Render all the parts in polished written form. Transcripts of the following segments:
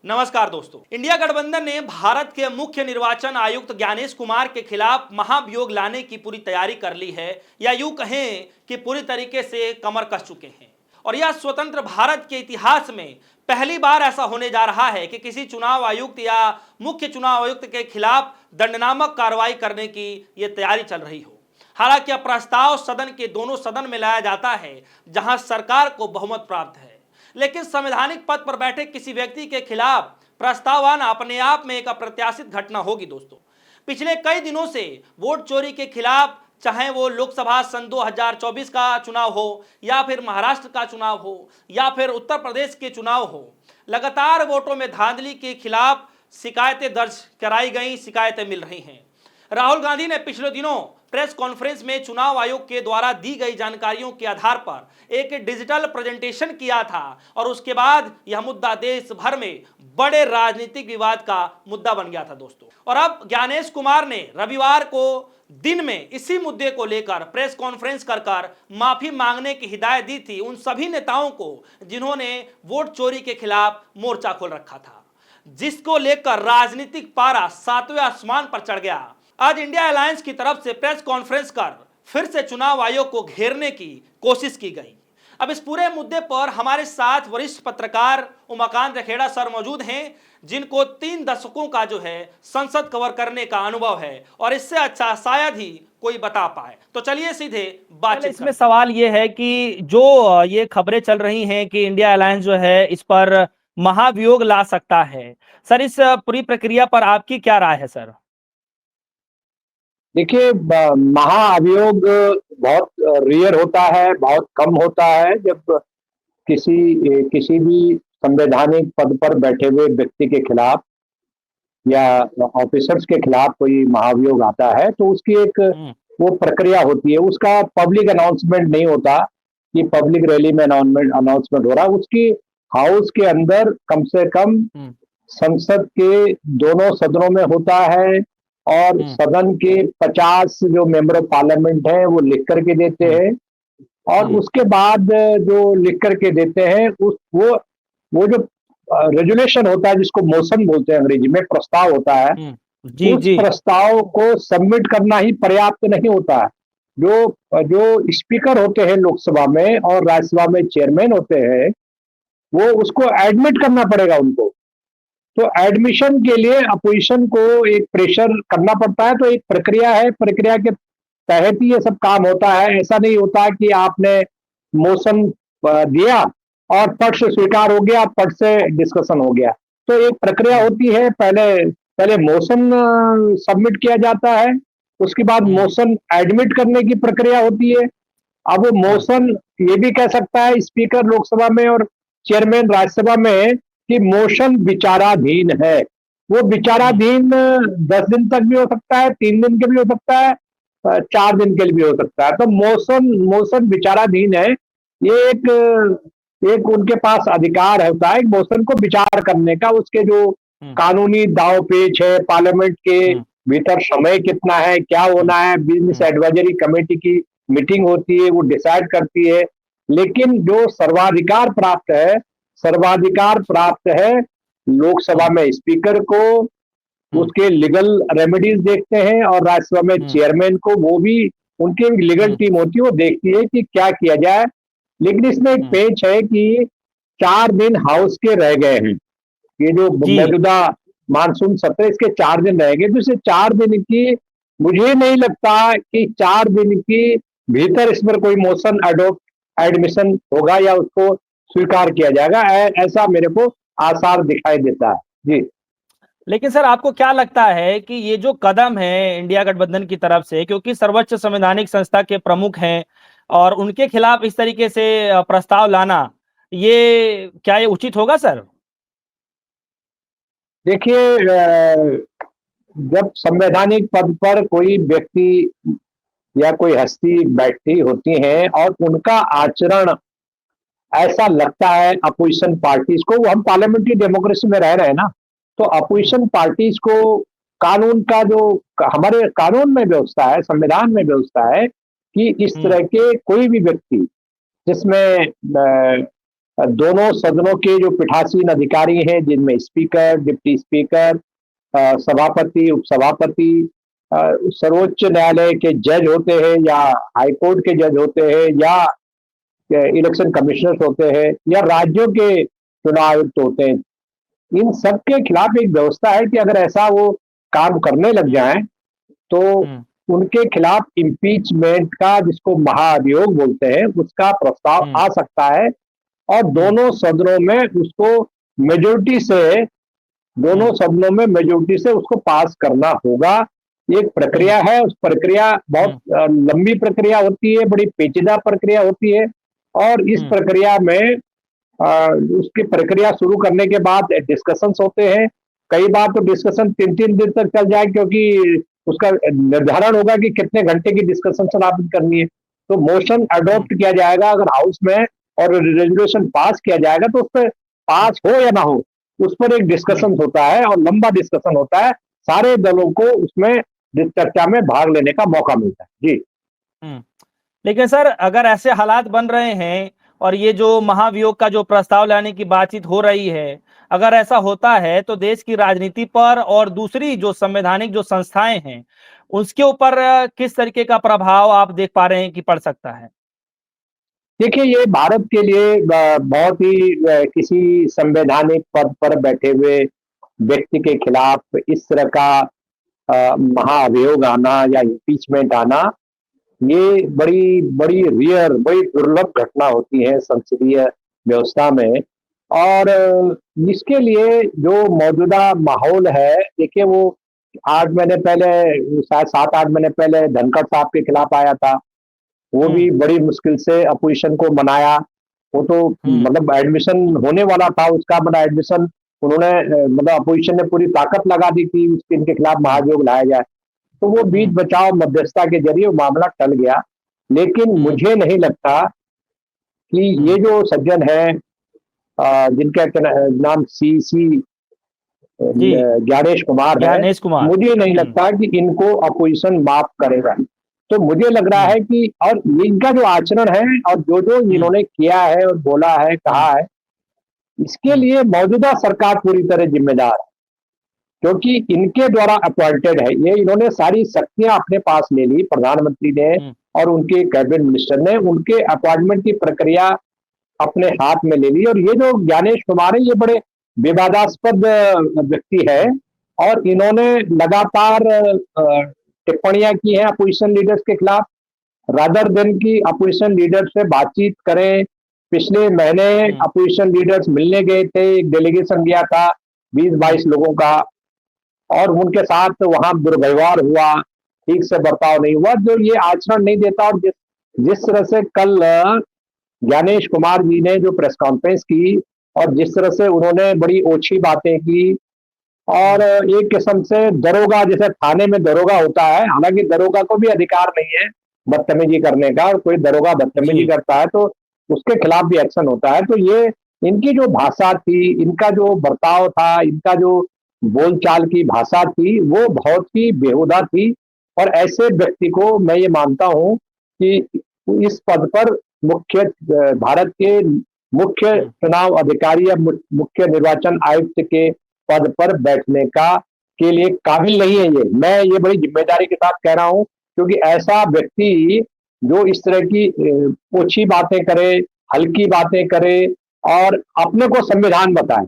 नमस्कार दोस्तों। इंडिया गठबंधन ने भारत के मुख्य निर्वाचन आयुक्त ज्ञानेश कुमार के खिलाफ महाभियोग लाने की पूरी तैयारी कर ली है, या यूं कहें कि पूरी तरीके से कमर कस चुके हैं। और यह स्वतंत्र भारत के इतिहास में पहली बार ऐसा होने जा रहा है कि किसी चुनाव आयुक्त या मुख्य चुनाव आयुक्त के खिलाफ दंडनात्मक कार्रवाई करने की यह तैयारी चल रही हो। हालांकि यह प्रस्ताव सदन के दोनों सदन में लाया जाता है जहां सरकार को बहुमत प्राप्त है, लेकिन संवैधानिक पद पर बैठे किसी व्यक्ति के खिलाफ प्रस्ताव आना अपने आप में एक अप्रत्याशित घटना होगी दोस्तों। पिछले कई दिनों से वोट चोरी के खिलाफ, चाहे वो लोकसभा सन 2024 का चुनाव हो, या फिर महाराष्ट्र का चुनाव हो, या फिर उत्तर प्रदेश के चुनाव हो, लगातार वोटों में धांधली के खिलाफ शिकायतें दर्ज कराई गई, शिकायतें मिल रही हैं। राहुल गांधी ने पिछले दिनों प्रेस कॉन्फ्रेंस में चुनाव आयोग के द्वारा दी गई जानकारियों के आधार पर एक डिजिटल प्रेजेंटेशन किया था, और उसके बाद यह मुद्दा देश भर में बड़े राजनीतिक विवाद का मुद्दा बन गया था दोस्तों। और अब ज्ञानेश कुमार ने रविवार को दिन में इसी मुद्दे को लेकर प्रेस कॉन्फ्रेंस कर माफी मांगने की हिदायत दी थी उन सभी नेताओं को जिन्होंने वोट चोरी के खिलाफ मोर्चा खोल रखा था, जिसको लेकर राजनीतिक पारा सातवें आसमान पर चढ़ गया। आज इंडिया अलायंस की तरफ से प्रेस कॉन्फ्रेंस कर फिर से चुनाव आयोग को घेरने की कोशिश की गई। अब इस पूरे मुद्दे पर हमारे साथ वरिष्ठ पत्रकार उमाकांत रखेड़ा सर मौजूद हैं, जिनको 3 दशकों का जो है संसद कवर करने का अनुभव है, और इससे अच्छा शायद ही कोई बता पाए। तो चलिए सीधे बातचीत। इसमें सवाल ये है कि जो ये खबरें चल रही हैं कि इंडिया अलायंस जो है इस पर महाभियोग ला सकता है, सर इस पूरी प्रक्रिया पर आपकी क्या राय है सर? देखिए, महाअभियोग बहुत रेयर होता है, बहुत कम होता है जब किसी भी संवैधानिक पद पर बैठे हुए व्यक्ति के खिलाफ या ऑफिसर्स के खिलाफ कोई महाभियोग आता है तो उसकी एक वो प्रक्रिया होती है। उसका पब्लिक अनाउंसमेंट नहीं होता कि पब्लिक रैली में अनाउंसमेंट हो रहा है। उसकी हाउस के अंदर कम से कम संसद के दोनों सदनों में होता है, और सदन के 50 जो मेंबर ऑफ पार्लियामेंट हैं वो लिख करके देते हैं, और उसके बाद जो लिख करके देते हैं वो जो रेजुलेशन होता है, जिसको मोशन बोलते हैं अंग्रेजी में, प्रस्ताव होता है, उस प्रस्ताव को सबमिट करना ही पर्याप्त नहीं होता है। जो स्पीकर होते हैं लोकसभा में और राज्यसभा में चेयरमैन होते हैं, वो उसको एडमिट करना पड़ेगा उनको। तो एडमिशन के लिए अपोजिशन को एक प्रेशर करना पड़ता है। तो एक प्रक्रिया है, प्रक्रिया के तहत ही ये सब काम होता है। ऐसा नहीं होता कि आपने मोशन दिया और पट से स्वीकार हो गया, पट से डिस्कशन हो गया। तो एक प्रक्रिया होती है, पहले मोशन सबमिट किया जाता है, उसके बाद मोशन एडमिट करने की प्रक्रिया होती है। अब वो मोशन ये भी कह सकता है स्पीकर लोकसभा में और चेयरमैन राज्यसभा में कि मोशन विचाराधीन है। वो विचाराधीन 10 दिन तक भी हो सकता है, 3 दिन के भी हो सकता है, 4 दिन के लिए भी हो सकता है। तो मोशन विचाराधीन है। ये एक उनके पास अधिकार होता है मोशन को विचार करने का। उसके जो कानूनी दाव पेच है, पार्लियामेंट के भीतर समय कितना है, क्या होना है, बिजनेस एडवाइजरी कमेटी की मीटिंग होती है, वो डिसाइड करती है। लेकिन जो सर्वाधिकार प्राप्त है लोकसभा में स्पीकर को, उसके लीगल रेमेडीज देखते हैं, और राज्यसभा में चेयरमैन को, वो भी उनकी लीगल टीम होती है, वो देखती है कि क्या किया जाए। लेकिन इसमें एक पेच है कि 4 दिन हाउस के रह गए हैं। ये जो मौजूदा मानसून सत्र, इसके 4 दिन रह गए। तो इसे 4 दिन की, मुझे नहीं लगता कि 4 दिन की भीतर इस पर कोई मोशन एडमिशन होगा या उसको स्वीकार किया जाएगा, ऐसा मेरे को आसार दिखाई देता है जी। लेकिन सर आपको क्या लगता है कि ये जो कदम है इंडिया गठबंधन की तरफ से, क्योंकि सर्वोच्च संवैधानिक संस्था के प्रमुख हैं और उनके खिलाफ इस तरीके से प्रस्ताव लाना, क्या ये उचित होगा सर? देखिए, जब संवैधानिक पद पर कोई व्यक्ति या कोई हस्ती बैठती होती है और उनका आचरण ऐसा लगता है अपोजिशन पार्टीज को, वो हम पार्लियामेंट्री डेमोक्रेसी में रह रहे हैं ना, तो अपोजिशन पार्टीज को कानून का जो हमारे कानून में व्यवस्था है, संविधान में व्यवस्था है कि इस तरह के कोई भी व्यक्ति जिसमें दोनों सदनों के जो पीठासीन अधिकारी हैं, जिनमें स्पीकर, डिप्टी स्पीकर, सभापति, उपसभापति, सर्वोच्च न्यायालय के जज होते हैं या हाई कोर्ट के जज होते हैं या इलेक्शन कमिश्नर्स होते हैं या राज्यों के चुनाव आयुक्त होते हैं, इन सब के खिलाफ एक व्यवस्था है कि अगर ऐसा वो काम करने लग जाएं तो उनके खिलाफ इम्पीचमेंट का, जिसको महाअभियोग बोलते हैं, उसका प्रस्ताव आ सकता है और दोनों सदनों में उसको मेजोरिटी से, दोनों सदनों में मेजोरिटी से उसको पास करना होगा। एक प्रक्रिया है, उस प्रक्रिया बहुत लंबी प्रक्रिया होती है, बड़ी पेचीदा प्रक्रिया होती है और इस प्रक्रिया में उसकी प्रक्रिया शुरू करने के बाद डिस्कशंस होते हैं। कई बार तो डिस्कशन 3-3 दिन तक चल जाए, क्योंकि उसका निर्धारण होगा कि कितने घंटे की डिस्कशन समाप्त करनी है। तो मोशन अडॉप्ट किया जाएगा अगर हाउस में और रेजोल्यूशन पास किया जाएगा तो उस पर पास हो या ना हो, उस पर एक डिस्कशन होता है और लंबा डिस्कशन होता है। सारे दलों को उसमें चर्चा में भाग लेने का मौका मिलता है। जी। लेकिन सर, अगर ऐसे हालात बन रहे हैं और ये जो महाभियोग का जो प्रस्ताव लाने की बातचीत हो रही है, अगर ऐसा होता है तो देश की राजनीति पर और दूसरी जो संवैधानिक जो संस्थाएं हैं उसके ऊपर किस तरीके का प्रभाव आप देख पा रहे हैं कि पड़ सकता है? देखिए, ये भारत के लिए बहुत ही किसी संवैधानिक पद पर बैठे हुए व्यक्ति के खिलाफ इस तरह का महाअभियोग आना या इम्पीचमेंट आना, ये बड़ी बड़ी रियर, बड़ी दुर्लभ घटना होती है संसदीय व्यवस्था में। और इसके लिए जो मौजूदा माहौल है, देखिए वो 8 महीने पहले, शायद 7-8 महीने पहले धनखड़ साहब के खिलाफ आया था। वो भी बड़ी मुश्किल से अपोजिशन को मनाया। वो तो मतलब एडमिशन होने वाला था उसका, बड़ा एडमिशन उन्होंने मतलब अपोजिशन ने पूरी ताकत लगा दी थी उसके, इनके खिलाफ महाभियोग लाया जाए। तो वो बीच बचाव मध्यस्थता के जरिए वो मामला टल गया। लेकिन मुझे नहीं लगता कि ये जो सज्जन है जिनका नाम सी ज्ञानेश कुमार है, मुझे नहीं लगता कि इनको अपोजिशन माफ करेगा। तो मुझे लग रहा है कि, और इनका जो आचरण है और जो जो इन्होंने किया है और बोला है, कहा है, इसके लिए मौजूदा सरकार पूरी तरह जिम्मेदार है, क्योंकि इनके द्वारा अपॉइंटेड है। ये इन्होंने सारी शक्तियां अपने पास ले ली, प्रधानमंत्री ने और उनके कैबिनेट मिनिस्टर ने उनके अपॉइंटमेंट की प्रक्रिया अपने हाथ में ले ली। और ये जो ज्ञानेश कुमार है, ये बड़े विवादास्पद व्यक्ति है और इन्होंने लगातार टिप्पणियां की हैं अपोजिशन लीडर्स के खिलाफ, रादर देन की अपोजिशन लीडर से बातचीत करें। पिछले महीने अपोजिशन लीडर्स मिलने गए थे, एक डेलीगेशन गया था 20-22 लोगों का, और उनके साथ वहां दुर्व्यवहार हुआ, ठीक से बर्ताव नहीं हुआ, जो ये आचरण नहीं देता। और जिस तरह से कल ज्ञानेश कुमार जी ने जो प्रेस कॉन्फ्रेंस की और जिस तरह से उन्होंने बड़ी ओछी बातें की, और एक किस्म से दरोगा, जैसे थाने में दरोगा होता है, हालांकि दरोगा को भी अधिकार नहीं है बदतमीजी करने का, और कोई दरोगा बदतमीजी करता है तो उसके खिलाफ भी एक्शन होता है। तो ये इनकी जो भाषा थी, इनका जो बर्ताव था, इनका जो बोलचाल की भाषा थी, वो बहुत ही बेहुदा थी। और ऐसे व्यक्ति को मैं ये मानता हूं कि इस पद पर भारत के मुख्य चुनाव अधिकारी या मुख्य निर्वाचन आयुक्त के पद पर बैठने के लिए काबिल नहीं है। ये मैं ये बड़ी जिम्मेदारी के साथ कह रहा हूं, क्योंकि ऐसा व्यक्ति जो इस तरह की ओछी बातें करे, हल्की बातें करे और अपने को संविधान बताए,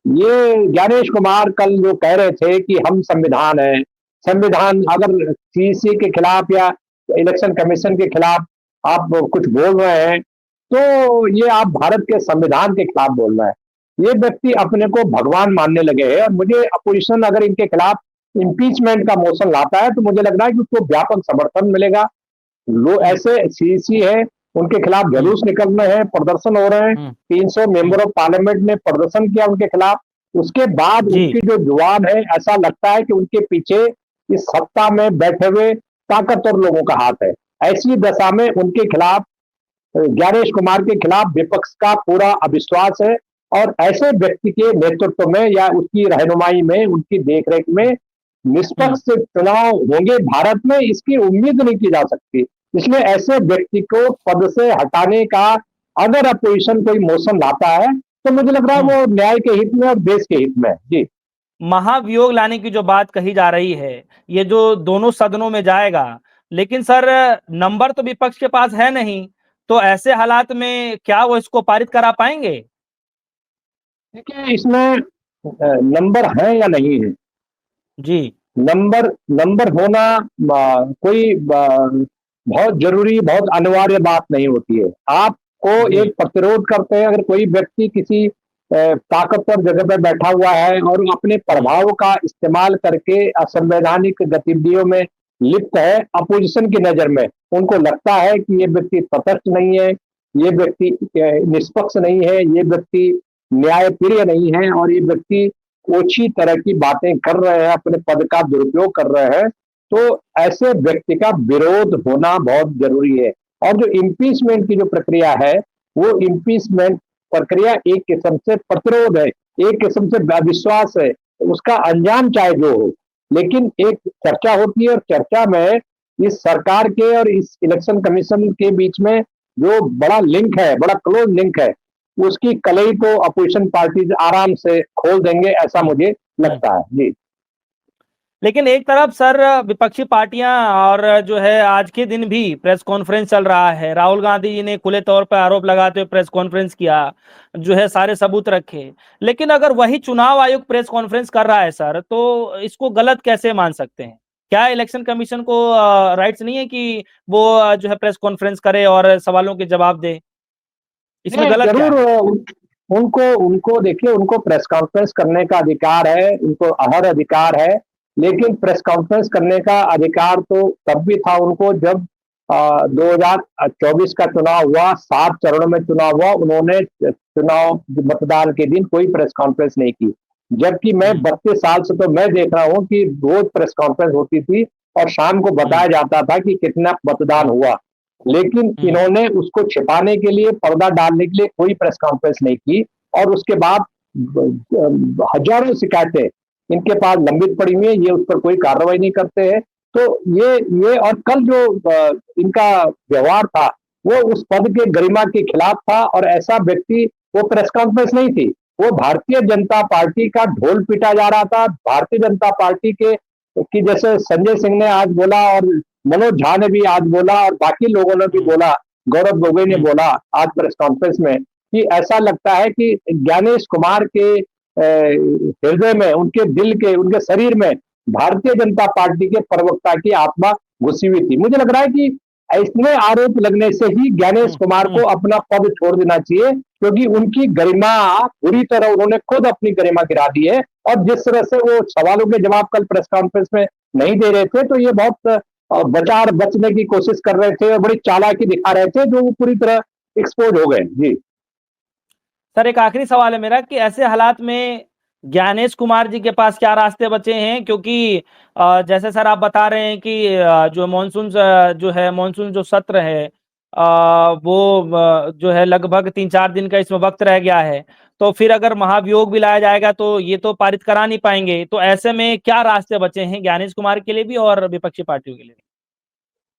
ये ज्ञानेश कुमार कल जो कह रहे थे कि हम संविधान है, संविधान, अगर सीईसी के खिलाफ या इलेक्शन कमीशन के खिलाफ आप कुछ बोल रहे हैं तो ये आप भारत के संविधान के खिलाफ बोल रहे हैं। ये व्यक्ति अपने को भगवान मानने लगे हैं। और मुझे अपोजिशन अगर इनके खिलाफ इम्पीचमेंट का मोशन लाता है तो मुझे लग रहा है कि उसको व्यापक समर्थन मिलेगा। लोग ऐसे सीईसी है, उनके खिलाफ जुलूस निकल रहे हैं, प्रदर्शन हो रहे हैं, 300 मेंबर ऑफ पार्लियामेंट ने प्रदर्शन किया उनके खिलाफ। उसके बाद उनकी जो जुबान है, ऐसा लगता है कि उनके पीछे इस सत्ता में बैठे हुए ताकतवर लोगों का हाथ है। ऐसी दशा में उनके खिलाफ, ज्ञानेश कुमार के खिलाफ विपक्ष का पूरा अविश्वास है। और ऐसे व्यक्ति के नेतृत्व में या उसकी रहनुमाई में, उनकी देखरेख में निष्पक्ष चुनाव होंगे भारत में, इसकी उम्मीद नहीं की जा सकती। इसलिए ऐसे व्यक्ति को पद से हटाने का अगर अपोजिशन कोई मोशन लाता है तो मुझे लग रहा है वो न्याय के हित में और देश के हित में है। जी। महाभियोग लाने की जो बात कही जा रही है, ये जो दोनों सदनों में जाएगा, लेकिन सर नंबर तो विपक्ष के पास है नहीं, तो ऐसे हालात में क्या वो इसको पारित करा पाएंगे? देखिए, इसमें नंबर है या नहीं है, जी। नंबर नंबर होना कोई बहुत जरूरी, बहुत अनिवार्य बात नहीं होती है। आपको जी। एक प्रतिरोध करते हैं, अगर कोई व्यक्ति किसी ताकतवर जगह पर बैठा हुआ है और वो अपने प्रभाव का इस्तेमाल करके असंवैधानिक गतिविधियों में लिप्त है, अपोजिशन की नजर में उनको लगता है कि ये व्यक्ति तटस्थ नहीं है, ये व्यक्ति निष्पक्ष नहीं है, ये व्यक्ति न्यायप्रिय नहीं है और ये व्यक्ति ओछी तरह की बातें कर रहे हैं, अपने पद का दुरुपयोग कर रहे हैं, तो ऐसे व्यक्ति का विरोध होना बहुत जरूरी है। और जो इम्पीचमेंट की जो प्रक्रिया है, वो इम्पीचमेंट प्रक्रिया एक किस्म से प्रतिरोध है, एक किस्म से अविश्वास है, उसका अंजाम चाहे जो हो, लेकिन एक चर्चा होती है और चर्चा में इस सरकार के और इस इलेक्शन कमीशन के बीच में जो बड़ा लिंक है, बड़ा क्लोज लिंक है, उसकी कलई तो अपोजिशन पार्टीज आराम से खोल देंगे, ऐसा मुझे लगता है। जी। लेकिन एक तरफ सर विपक्षी पार्टियां और जो है आज के दिन भी प्रेस कॉन्फ्रेंस चल रहा है, राहुल गांधी जी ने खुले तौर पर आरोप लगाते हुए प्रेस कॉन्फ्रेंस किया, जो है सारे सबूत रखे। लेकिन अगर वही चुनाव आयोग प्रेस कॉन्फ्रेंस कर रहा है सर, तो इसको गलत कैसे मान सकते हैं? क्या इलेक्शन कमीशन को राइट्स नहीं है कि वो जो है प्रेस कॉन्फ्रेंस करे और सवालों के जवाब दे? इसमें नहीं, गलत क्या जरूर है? उनको उनको देखिए, उनको प्रेस कॉन्फ्रेंस करने का अधिकार है, उनको अहर अधिकार है, लेकिन प्रेस कॉन्फ्रेंस करने का अधिकार तो तब भी था उनको जब 2024 का चुनाव हुआ, 7 चरणों में चुनाव हुआ, उन्होंने चुनाव मतदान के दिन कोई प्रेस कॉन्फ्रेंस नहीं की। जबकि मैं 32 साल से तो मैं देख रहा हूँ कि रोज प्रेस कॉन्फ्रेंस होती थी और शाम को बताया जाता था कि कितना मतदान हुआ, लेकिन इन्होंने उसको छिपाने के लिए, पर्दा डालने के लिए कोई प्रेस कॉन्फ्रेंस नहीं की और उसके बाद हजारों शिकायतें इनके पास लंबित पड़ी हुई है, ये उस पर कोई कार्रवाई नहीं करते हैं। तो ये और कल जो इनका व्यवहार था, वो उस पद के गरिमा के खिलाफ था और ऐसा व्यक्ति, वो प्रेस कॉन्फ्रेंस नहीं थी, वो भारतीय जनता पार्टी का ढोल पीटा जा रहा था। भारतीय जनता पार्टी के कि जैसे संजय सिंह ने आज बोला और मनोज झा ने भी आज बोला और बाकी लोगों ने भी बोला, गौरव गोगोई ने बोला आज प्रेस कॉन्फ्रेंस में, कि ऐसा लगता है कि ज्ञानेश कुमार के हृदय में, उनके दिल के, उनके शरीर में भारतीय जनता पार्टी के प्रवक्ता की आत्मा घुसी हुई थी। मुझे लग रहा है कि इतने आरोप लगने से ही ज्ञानेश कुमार को अपना पद छोड़ देना चाहिए, क्योंकि उनकी गरिमा पूरी तरह उन्होंने खुद अपनी गरिमा गिरा दी है। और जिस तरह से वो सवालों के जवाब कल प्रेस कॉन्फ्रेंस में नहीं दे रहे थे, तो ये बहुत बचने की कोशिश कर रहे थे और बड़ी चालाकी दिखा रहे थे, जो वो पूरी तरह एक्सपोज हो गए। जी सर एक आखिरी सवाल है मेरा कि ऐसे हालात में ज्ञानेश कुमार जी के पास क्या रास्ते बचे हैं? क्योंकि जैसे सर आप बता रहे हैं कि जो मानसून जो है, मानसून जो सत्र है वो जो है लगभग 3-4 दिन का इसमें वक्त रह गया है, तो फिर अगर महाभियोग भी लाया जाएगा तो ये तो पारित करा नहीं पाएंगे। तो ऐसे में क्या रास्ते बचे हैं ज्ञानेश कुमार के लिए भी और विपक्षी पार्टियों के लिए भी?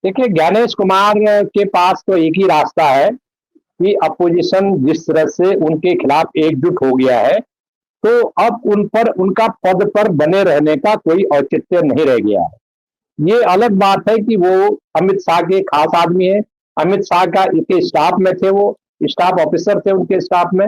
देखिए, ज्ञानेश कुमार के पास तो एक ही रास्ता है कि अपोजिशन जिस तरह से उनके खिलाफ एकजुट हो गया है, तो अब उन पर, उनका पद पर बने रहने का कोई औचित्य नहीं रह गया है। ये अलग बात है कि वो अमित शाह के खास आदमी है, अमित शाह का के स्टाफ में थे, वो स्टाफ ऑफिसर थे उनके स्टाफ में,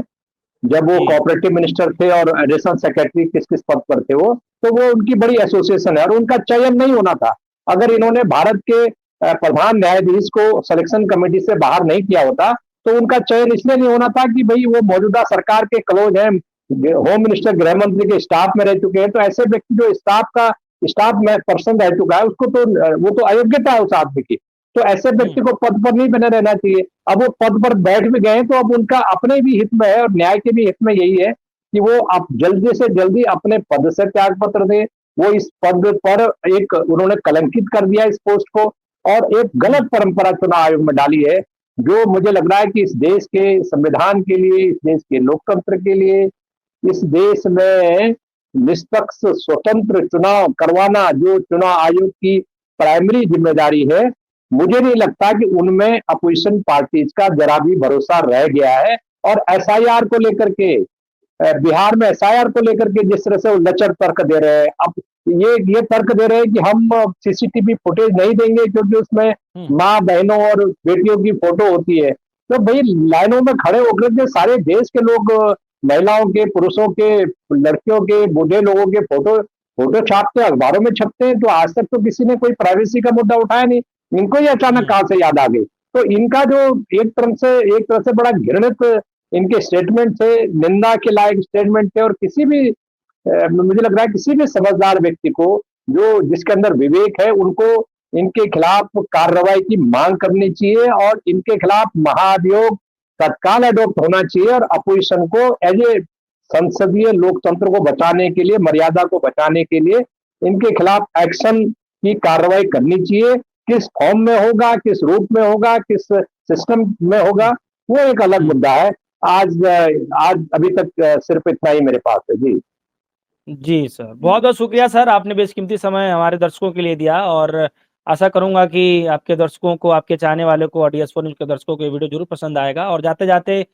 जब वो कोऑपरेटिव मिनिस्टर थे और एडिशनल सेक्रेटरी किस किस पद पर थे वो, तो वो उनकी बड़ी एसोसिएशन है और उनका चयन नहीं होना था। अगर इन्होंने भारत के प्रधान न्यायाधीश को सिलेक्शन कमेटी से बाहर नहीं किया होता, तो उनका चयन इसलिए नहीं होना था कि भाई वो मौजूदा सरकार के क्लोज हैं, होम मिनिस्टर, गृह मंत्री के स्टाफ में रह चुके हैं। तो ऐसे व्यक्ति जो स्टाफ में पर्सन रह चुका है, उसको तो वो तो अयोग्यता है उस आदमी की, तो ऐसे व्यक्ति को पद पर नहीं बने रहना चाहिए। अब वो पद पर बैठ भी गए, तो अब उनका अपने भी हित में है और न्याय के भी हित में यही है कि वो अब जल्दी से जल्दी अपने पद से त्याग पत्र दें। वो इस पद पर एक उन्होंने कलंकित कर दिया इस पोस्ट को और एक गलत परंपरा चुनाव आयोग में डाली है, जो मुझे लग रहा है कि इस देश के संविधान के लिए, इस देश के लोकतंत्र के लिए, इस देश में निष्पक्ष स्वतंत्र चुनाव करवाना जो चुनाव आयोग की प्राइमरी जिम्मेदारी है, मुझे नहीं लगता कि उनमें अपोजिशन पार्टीज का जरा भी भरोसा रह गया है। और एसआईआर को लेकर के, बिहार में एसआईआर को लेकर के जिस तरह से वो लचर तर्क दे रहे हैं, अब ये तर्क दे रहे हैं कि हम सीसीटीवी फुटेज नहीं देंगे क्योंकि उसमें माँ बहनों और बेटियों की फोटो होती है। तो भाई लाइनों में खड़े होकर के सारे देश के लोग, महिलाओं के, पुरुषों के, लड़कियों के, बूढ़े लोगों के फोटो फोटो छापते हैं, अखबारों में छपते हैं। तो आज तक तो किसी ने कोई प्राइवेसी का मुद्दा उठाया नहीं, इनको ये अचानक कहां से याद आ गई। तो इनका जो एक तरह से बड़ा घृणित इनके स्टेटमेंट थे, निंदा के लायक स्टेटमेंट थे। और किसी भी मुझे लग रहा है किसी भी समझदार व्यक्ति को, जो जिसके अंदर विवेक है, उनको इनके खिलाफ कार्रवाई की मांग करनी चाहिए और इनके खिलाफ महाभियोग तत्काल अडॉप्ट होना चाहिए। और अपोजिशन को एज ए संसदीय लोकतंत्र को बचाने के लिए, मर्यादा को बचाने के लिए इनके खिलाफ एक्शन की कार्रवाई करनी चाहिए। किस फॉर्म में होगा, किस रूप में होगा, किस सिस्टम में होगा, वो एक अलग मुद्दा है। आज अभी तक सिर्फ इतना ही मेरे पास है। जी जी सर, बहुत बहुत शुक्रिया सर, आपने बेशकीमती समय हमारे दर्शकों के लिए दिया। और आशा करूंगा कि आपके दर्शकों को, आपके चाहने वालों को, DS4 न्यूज के दर्शकों को ये वीडियो जरूर पसंद आएगा। और जाते जाते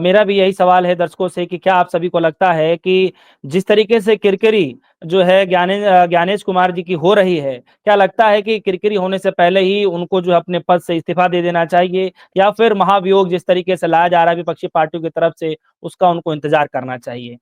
मेरा भी यही सवाल है दर्शकों से कि क्या आप सभी को लगता है कि जिस तरीके से किरकिरी जो है ज्ञानेश कुमार जी की हो रही है, क्या लगता है कि किरकिरी होने से पहले ही उनको जो है अपने पद से इस्तीफा दे देना चाहिए, या फिर महाभियोग जिस तरीके से लाया जा रहा है विपक्षी पार्टियों की तरफ से, उसका उनको इंतजार करना चाहिए?